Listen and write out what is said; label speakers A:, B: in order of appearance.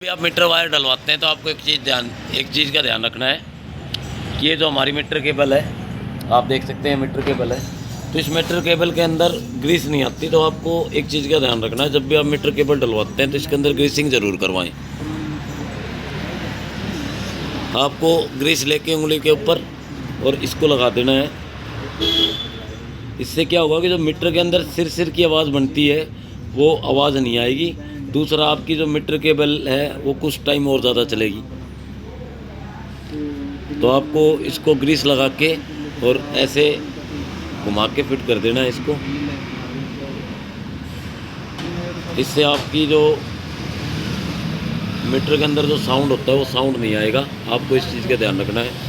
A: भी आप metre wire डलवाते हैं तो आपको एक चीज़ का ध्यान रखना है कि ये जो हमारी मीटर केबल है, आप देख सकते हैं मीटर केबल है, तो इस मीटर केबल के अंदर ग्रीस नहीं आती। तो आपको एक चीज़ का ध्यान रखना है, जब भी आप मीटर केबल डलवाते हैं तो इसके अंदर ग्रीसिंग ज़रूर करवाएं। आपको ग्रीस लेके उंगली के ऊपर और इसको लगा देना है। इससे क्या होगा कि जो मीटर के अंदर सिर सिर की आवाज़ बनती है वो आवाज़ नहीं आएगी। दूसरा, आपकी जो मीटर केबल है वो कुछ टाइम और ज़्यादा चलेगी। तो आपको इसको ग्रीस लगा के और ऐसे घुमा के फिट कर देना है इसको। इससे आपकी जो मीटर के अंदर जो साउंड होता है वो साउंड नहीं आएगा। आपको इस चीज़ का ध्यान रखना है।